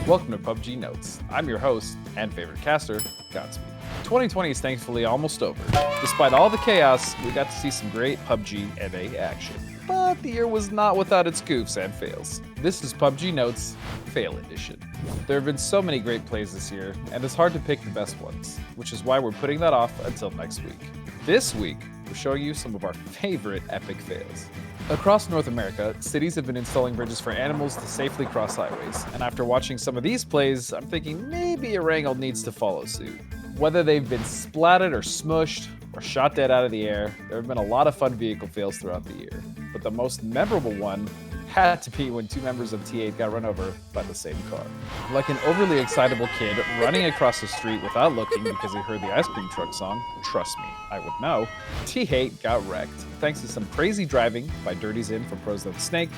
Welcome to PUBG Notes. I'm your host and favorite caster, Godspeed. 2020 is thankfully almost over. Despite all the chaos, we got to see some great PUBG NA action. But the year was not without its goofs and fails. This is PUBG Notes Fail Edition. There have been so many great plays this year, and it's hard to pick the best ones, which is why we're putting that off until next week. This week, we're showing you some of our favorite epic fails. Across North America, cities have been installing bridges for animals to safely cross highways, and after watching some of these plays, I'm thinking maybe Erangel needs to follow suit. Whether they've been splatted or smushed or shot dead out of the air, there have been a lot of fun vehicle fails throughout the year, but the most memorable one had to be when two members of T8 got run over by the same car. Like an overly excitable kid running across the street without looking because he heard the ice cream truck song, trust me, I would know, T8 got wrecked. Thanks to some crazy driving by Dirty's In from Pros of the Snake,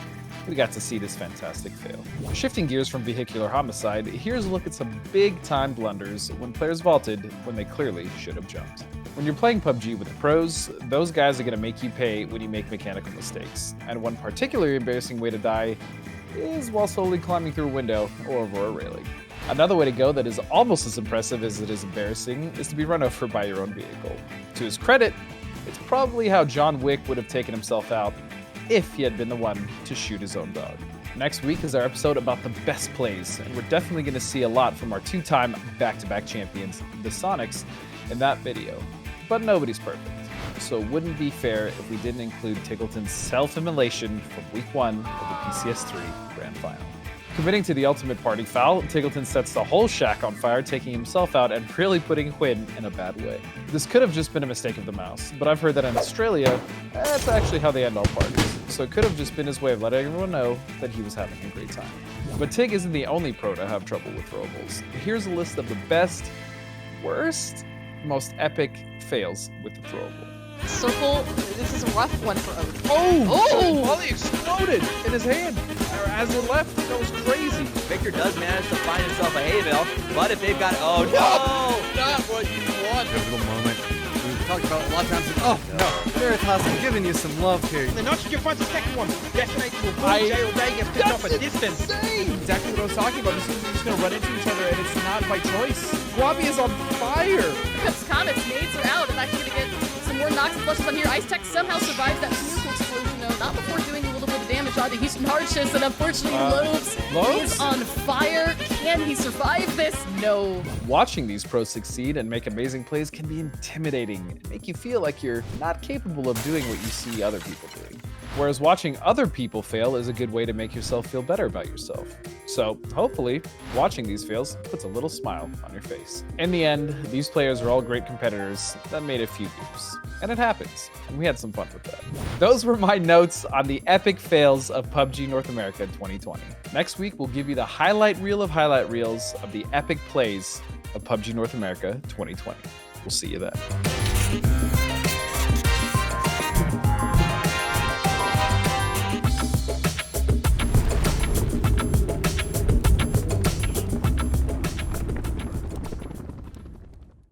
we got to see this fantastic fail. Shifting gears from vehicular homicide, here's a look at some big-time blunders when players vaulted when they clearly should have jumped. When you're playing PUBG with the pros, those guys are going to make you pay when you make mechanical mistakes. And one particularly embarrassing way to die is while slowly climbing through a window or over a railing. Another way to go that is almost as impressive as it is embarrassing is to be run over by your own vehicle. To his credit, it's probably how John Wick would have taken himself out if he had been the one to shoot his own dog. Next week is our episode about the best plays, and we're definitely going to see a lot from our two-time back-to-back champions, the Sonics, in that video. But nobody's perfect, so it wouldn't be fair if we didn't include Tickleton's self-immolation from week 1 of the PCS3 Grand Final. Committing to the ultimate party foul, Tickleton sets the whole shack on fire, taking himself out and really putting Quinn in a bad way. This could have just been a mistake of the mouse, but I've heard that in Australia, that's actually how they end all parties, so it could have just been his way of letting everyone know that he was having a great time. But Tig isn't the only pro to have trouble with throwables. Here's a list of the best, worst, most epic fails with the throwable. Circle, this is a rough one for Oak. Oh! Molly exploded in his hand as it left. That was crazy. Victor does manage to find himself a hay bale, but if they've got oh no! Not what you want. Pivotal moment. We've talked about it a lot of times. Oh no, Veritas, I'm giving you some love here. They're not you find the second one. Detonate to a boom, jail day, gets picked off a distance. Exactly what I was talking about. This is just gonna run into each other, and it's not by choice. Robbie is on fire. Because Comet's nades are out, and actually gonna get some more knocks and flushes on here. Ice Tech somehow survives that vehicle explosion, though, not before doing a little bit of damage onto Houston Hardships, and unfortunately, Loebs is on fire. Can he survive this? No. Watching these pros succeed and make amazing plays can be intimidating and make you feel like you're not capable of doing what you see other people doing. Whereas watching other people fail is a good way to make yourself feel better about yourself. So hopefully, watching these fails puts a little smile on your face. In the end, these players are all great competitors that made a few goofs. And it happens, and we had some fun with that. Those were my notes on the epic fails of PUBG North America 2020. Next week, we'll give you the highlight reel of highlight reels of the epic plays of PUBG North America 2020. We'll see you then.